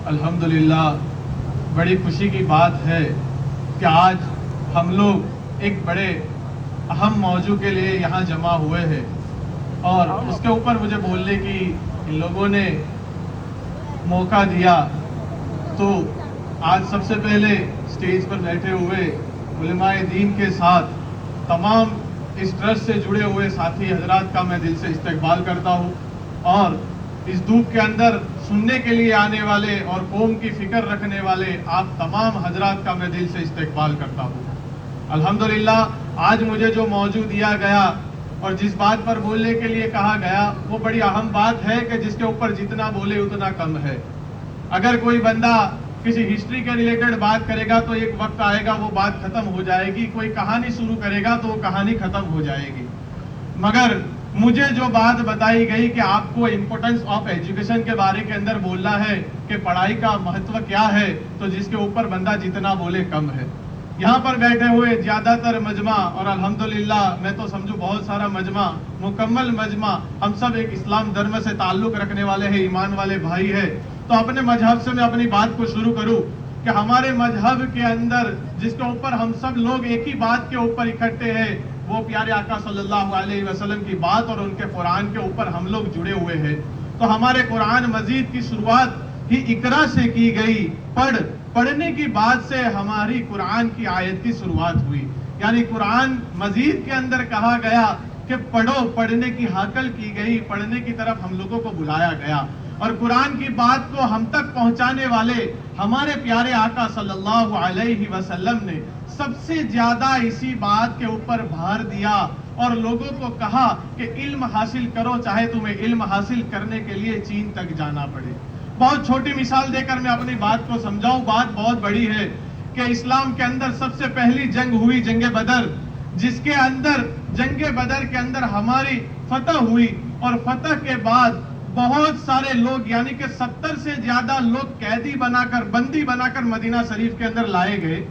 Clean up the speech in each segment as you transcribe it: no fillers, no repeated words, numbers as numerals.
الحمدللہ بڑی خوشی کی بات ہے کہ آج ہم لوگ ایک بڑے اہم موضوع کے لیے یہاں جمع ہوئے ہیں، اور اس کے اوپر مجھے بولنے کی ان لوگوں نے موقع دیا۔ تو آج سب سے پہلے اسٹیج پر بیٹھے ہوئے علماء دین کے ساتھ تمام اس ٹرسٹ سے جڑے ہوئے ساتھی حضرات کا میں دل سے استقبال کرتا ہوں، اور اس دھوپ کے اندر سننے کے لیے آنے والے اور قوم کی فکر رکھنے والے آپ تمام حضرات کا میں دل سے استقبال کرتا ہوں۔ الحمدللہ آج مجھے جو موضوع دیا گیا اور جس بات پر بولنے کے لیے کہا گیا وہ بڑی اہم بات ہے کہ جس کے اوپر جتنا بولے اتنا کم ہے۔ اگر کوئی بندہ کسی ہسٹری کے ریلیٹڈ بات کرے گا تو ایک وقت آئے گا وہ بات ختم ہو جائے گی، کوئی کہانی شروع کرے گا تو وہ کہانی ختم ہو جائے گی۔ مگر مجھے جو بات بتائی گئی کہ آپ کو امپورٹنس آف ایجوکیشن کے بارے کے اندر بولنا ہے کہ پڑھائی کا مہتو کیا ہے، تو جس کے اوپر بندہ جتنا بولے کم ہے۔ یہاں پر بیٹھے ہوئے زیادہ تر مجمع، اور الحمدللہ میں تو سمجھوں بہت سارا مجمع، مکمل مجمع، ہم سب ایک اسلام دھرم سے تعلق رکھنے والے ہیں، ایمان والے بھائی ہیں۔ تو اپنے مذہب سے میں اپنی بات کو شروع کروں کہ ہمارے مذہب کے اندر جس کے اوپر ہم سب لوگ ایک ہی بات کے اوپر اکٹھے ہیں، وہ پیارے آقا صلی اللہ علیہ وسلم کی بات اور ان کے قرآن کے اوپر ہم لوگ جڑے ہوئے ہیں۔ تو ہمارے قرآن مجید کی شروعات ہی اقرا سے کی گئی، پڑھنے کی بات سے ہماری قرآن کی آیت کی شروعات ہوئی، یعنی قرآن مجید کے اندر کہا گیا کہ پڑھو، پڑھنے کی ہاکل کی گئی، پڑھنے کی طرف ہم لوگوں کو بلایا گیا، اور قرآن کی بات کو ہم تک پہنچانے والے ہمارے پیارے آقا صلی اللہ علیہ وسلم نے سب سے زیادہ اسی بات کے اوپر بھار دیا اور لوگوں کو کہا کہ علم حاصل کرو، چاہے تمہیں علم حاصل کرنے کے لیے چین تک جانا پڑے۔ بہت چھوٹی مثال دے کر میں اپنی بات کو سمجھاؤں، بات بہت بڑی ہے کہ اسلام کے اندر سب سے پہلی جنگ ہوئی جنگ بدر، جس کے اندر جنگ بدر کے اندر ہماری فتح ہوئی، اور فتح کے بعد بہت سارے لوگ یعنی کہ 70 سے زیادہ لوگ قیدی بنا کر، بندی بنا کر مدینہ شریف کے اندر لائے گئے۔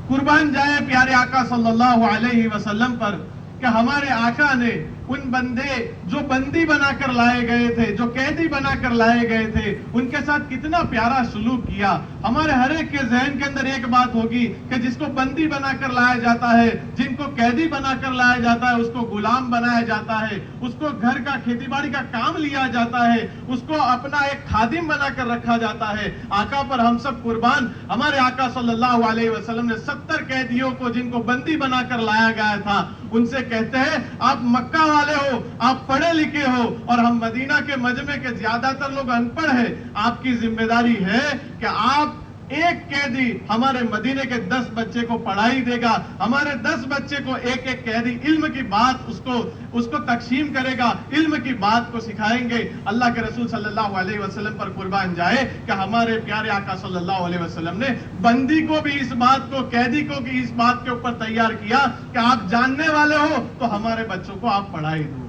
قربان جائے پیارے آقا صلی اللہ علیہ وسلم پر کہ ہمارے آقا نے ان بندے جو بندی بنا کر لائے گئے تھے، جو قیدی بنا کر لائے گئے تھے، ان کے ساتھ کتنا پیارا سلوک کیا۔ ہمارے ہر ایک کے ذہن کے اندر ایک بات ہوگی کہ جس کو بندی بنا کر لایا جاتا ہے، جن کو قیدی بنا کر لایا جاتا ہے، اس کو غلام بنایا جاتا ہے، اس کو گھر کا کھیتی باڑی کا کام لیا جاتا ہے، اس کو اپنا ایک خادم بنا کر رکھا جاتا ہے۔ آقا پر ہم سب قربان، ہمارے آقا صلی اللہ علیہ وسلم نے 70 قیدیوں کو جن کو بندی بنا کر لایا گیا تھا، ان سے کہتے ہیں آپ مکہ والے ہو، آپ پڑھے لکھے ہو، اور ہم مدینہ کے مجمع کے زیادہ تر لوگ ان پڑھ ہیں، آپ کی ذمہ داری ہے کہ آپ ایک قیدی ہمارے مدینے کے 10 بچے کو پڑھائی دے گا، ہمارے 10 بچے کو ایک ایک قیدی علم کی بات اس کو تقسیم کرے گا، علم کی بات کو سکھائیں گے۔ اللہ کے رسول صلی اللہ علیہ وسلم پر قربان جائے کہ ہمارے پیارے آقا صلی اللہ علیہ وسلم نے بندی کو بھی اس بات کو، قیدی کو بھی اس بات کے اوپر تیار کیا کہ آپ جاننے والے ہو تو ہمارے بچوں کو آپ پڑھائی دو۔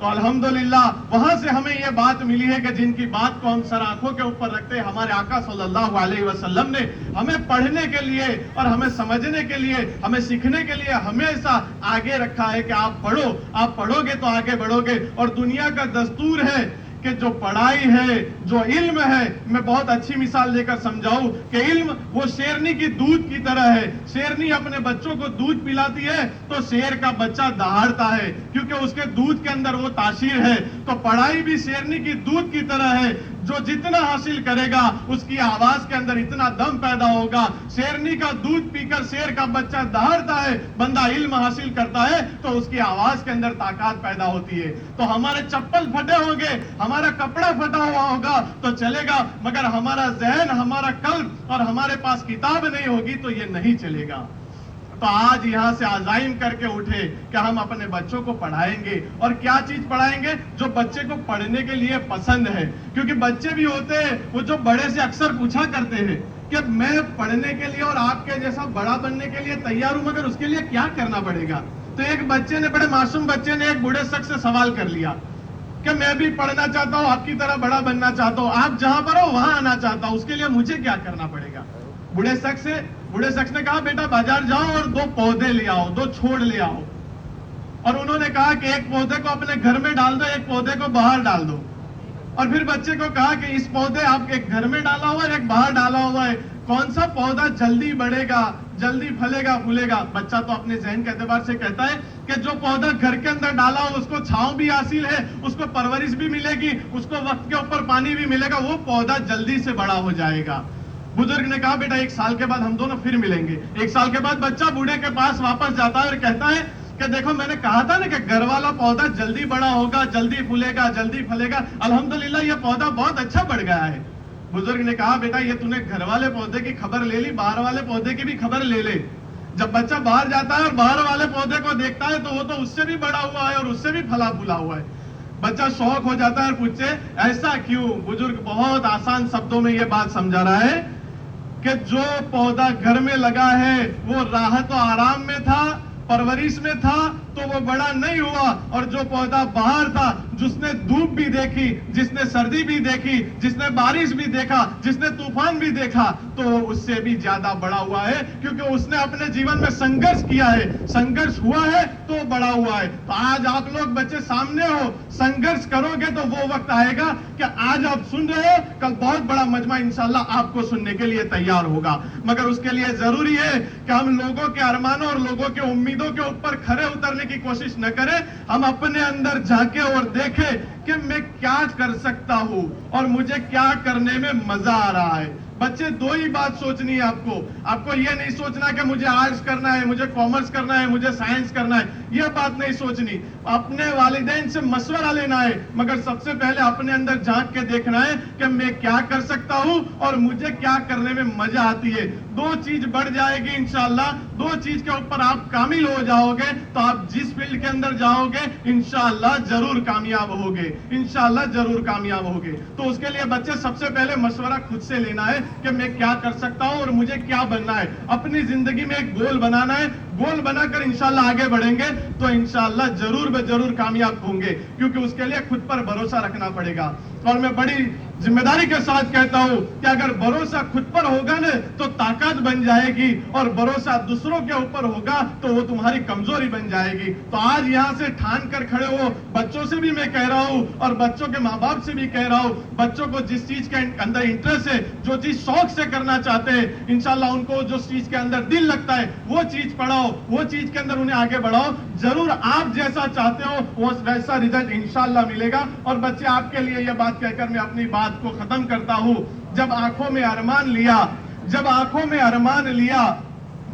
تو الحمدللہ وہاں سے ہمیں یہ بات ملی ہے کہ جن کی بات کو ہم سر آنکھوں کے اوپر رکھتے ہیں، ہمارے آقا صلی اللہ علیہ وسلم نے ہمیں پڑھنے کے لیے اور ہمیں سمجھنے کے لیے، ہمیں سیکھنے کے لیے ہمیشہ آگے رکھا ہے کہ آپ پڑھو، آپ پڑھو گے تو آگے بڑھو گے۔ اور دنیا کا دستور ہے کہ جو پڑھائی ہے، جو علم ہے، میں بہت اچھی مثال دے کر سمجھاؤں کہ علم وہ شیرنی کی دودھ کی طرح ہے۔ شیرنی اپنے بچوں کو دودھ پلاتی ہے تو شیر کا بچہ دہاڑتا ہے کیونکہ اس کے دودھ کے اندر وہ تاثیر ہے۔ تو پڑھائی بھی شیرنی کی دودھ کی طرح ہے، جو جتنا حاصل کرے گا اس کی آواز کے اندر اتنا دم پیدا ہوگا۔ شیرنی کا دودھ پی کر شیر کا بچہ دہاڑتا ہے، بندہ علم حاصل کرتا ہے تو اس کی آواز کے اندر طاقت پیدا ہوتی ہے۔ تو ہمارے چپل پھٹے ہوں گے، ہمارا کپڑا پھٹا ہوا ہوگا تو چلے گا، مگر ہمارا ذہن، ہمارا قلب اور ہمارے پاس کتاب نہیں ہوگی تو یہ نہیں چلے گا۔ تو آج یہاں سے عزائم کر کے اٹھے کہ ہم اپنے بچوں کو پڑھائیں گے، اور کیا چیز پڑھائیں گے؟ جو بچے کو پڑھنے کے لیے پسند ہے، کیونکہ بچے بھی ہوتے ہیں وہ جو بڑے سے اکثر پوچھا کرتے ہیں کہ میں پڑھنے کے لیے اور آپ کے جیسا بڑا بننے کے لیے تیار ہوں، مگر اس کے لیے کیا کرنا پڑے گا؟ تو ایک بچے نے، بڑے معصوم بچے نے ایک بوڑھے شخص سے سوال کر لیا کہ میں بھی پڑھنا چاہتا ہوں، آپ کی طرح بڑا بننا چاہتا ہوں، آپ جہاں پر ہو وہاں آنا چاہتا ہوں، اس کے لیے مجھے کیا کرنا پڑے گا؟ بوڑھے شخص نے کہا بیٹا بازار جاؤ اور 2 پودے لے آؤ، 2 چھوڑ لے آؤ۔ اور انہوں نے کہا کہ ایک پودے کو اپنے گھر میں ڈال دو، ایک پودے کو باہر ڈال دو۔ اور پھر بچے کو کہا کہ اس پودے آپ ایک گھر میں ڈالا ہوا ہے ایک باہر ڈالا ہوا ہے, کون سا پودا جلدی بڑھے گا, جلدی پھلے گا پھولے گا؟ بچہ تو اپنے ذہن کے اعتبار سے کہتا ہے کہ جو پودا گھر کے اندر ڈالا ہو اس کو چھاؤں بھی حاصل ہے, اس کو پرورش بھی ملے گی, اس کو وقت کے اوپر پانی بھی ملے گا, وہ پودا جلدی سے بڑا ہو جائے گا. بزرگ نے کہا بیٹا 1 سال کے بعد ہم دونوں پھر ملیں گے. 1 سال کے بعد بچہ بوڑھے کے پاس واپس جاتا ہے اور کہتا ہے کہ دیکھو میں نے کہا تھا نا کہ گھر والا پودا جلدی بڑا ہوگا, جلدی پھولے گا, جلدی پھلے گا, الحمدللہ یہ پودا بہت اچھا بڑھ گیا ہے. بزرگ نے کہا بیٹا یہ تو نے گھر والے پودے کی خبر لے لی, باہر والے پودے کی بھی خبر لے لے. جب بچہ باہر جاتا ہے اور باہر والے پودے کو دیکھتا ہے تو وہ تو اس سے بھی بڑا ہوا ہے اور اس سے بھی پھلا پھولا ہوا ہے. بچہ شوق ہو جاتا ہے اور پوچھے ایسا کیوں؟ بزرگ بہت آسان شبدوں میں یہ بات سمجھا رہا ہے کہ جو پودا گھر میں لگا ہے وہ راحت و آرام میں تھا, پرورش میں تھا, تو وہ بڑا نہیں ہوا, اور جو پودا باہر تھا جس نے دھوپ بھی دیکھی, جس نے سردی بھی دیکھی, جس نے بارش بھی دیکھا, جس نے طوفان بھی دیکھا, تو وہ اس سے بھی زیادہ بڑا ہوا ہے کیونکہ اس نے اپنے جیون میں سنگرش کیا ہے, سنگرش ہوا ہے تو وہ بڑا ہوا ہے. تو آج آپ لوگ بچے سامنے ہو, سنگرش کرو گے تو وہ وقت آئے گا کہ آج آپ سن رہے ہو, کل بہت بڑا مجمع انشاءاللہ آپ کو سننے کے لیے تیار ہوگا. مگر اس کے لیے ضروری ہے کہ ہم لوگوں کے ارمانوں اور لوگوں کے امیدوں کے اوپر کھرے اترنے کی کوشش نہ کریں, ہم اپنے اندر جھانکیں اور دیکھیں کہ میں کیا کر سکتا ہوں اور مجھے کیا کرنے میں مزہ آ رہا ہے. بچے دو ہی بات سوچنی ہے آپ کو یہ نہیں سوچنا کہ مجھے آرٹس کرنا ہے, مجھے کامرس کرنا ہے, مجھے سائنس کرنا ہے, یہ بات نہیں سوچنی. اپنے والدین سے مشورہ لینا ہے, مگر سب سے پہلے اپنے اندر جھانک کے دیکھنا ہے کہ میں کیا کر سکتا ہوں اور مجھے کیا کرنے میں مزہ آتی ہے. 2 چیز بڑھ جائے گی انشاءاللہ, 2 چیز کے اوپر آپ کامل ہو جاؤ گے تو آپ جس فیلڈ کے اندر جاؤ گے انشاءاللہ ضرور کامیاب ہوگے, انشاءاللہ ضرور کامیاب ہوگے. تو اس کے لیے بچے سب سے پہلے مشورہ خود سے لینا ہے کہ میں کیا کر سکتا ہوں اور مجھے کیا بننا ہے. اپنی زندگی میں ایک گول بنانا ہے, گول بنا کر انشاءاللہ آگے بڑھیں گے تو انشاءاللہ ضرور ضرور کامیاب ہوں گے, کیونکہ اس کے لیے خود پر بھروسہ رکھنا پڑے گا. اور میں بڑی ذمہ داری کے ساتھ کہتا ہوں کہ اگر بھروسہ خود پر ہوگا نا تو طاقت بن جائے گی, اور بھروسہ دوسروں کے اوپر ہوگا تو وہ تمہاری کمزوری بن جائے گی. تو آج یہاں سے ٹھان کر کھڑے ہو, بچوں سے بھی میں کہہ رہا ہوں اور بچوں کے ماں باپ سے بھی کہہ رہا ہوں, بچوں کو جس چیز کے اندر انٹرسٹ ہے, جو چیز شوق سے کرنا چاہتے ہیں, انشاءاللہ ان کو جو چیز کے اندر دل لگتا ہے وہ چیز پڑھاؤ, وہ چیز کے اندر انہیں آگے بڑھاؤ. ضرور آپ جیسا چاہتے ہو وہ ویسا رزلٹ انشاءاللہ ملے گا. اور بچے آپ کے لیے یہ بات کہہ کر میں اپنی بات کو ختم کرتا ہوں. جب آنکھوں میں ارمان لیا, جب آنکھوں میں ارمان لیا,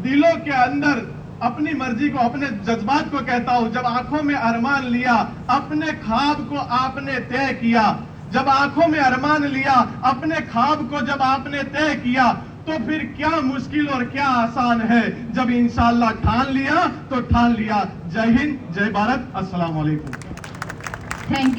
دلوں کے اندر اپنی مرضی کو, اپنے جذبات کو کہتا ہوں, جب آنکھوں میں ارمان لیا اپنے خواب کو آپ نے طے کیا, جب آنکھوں میں ارمان لیا اپنے خواب کو جب آپ نے طے کیا تو پھر کیا مشکل اور کیا آسان ہے. جب انشاءاللہ ٹھان لیا تو ٹھان لیا. جے ہند, جے بھارت, السلام علیکم. Thank you.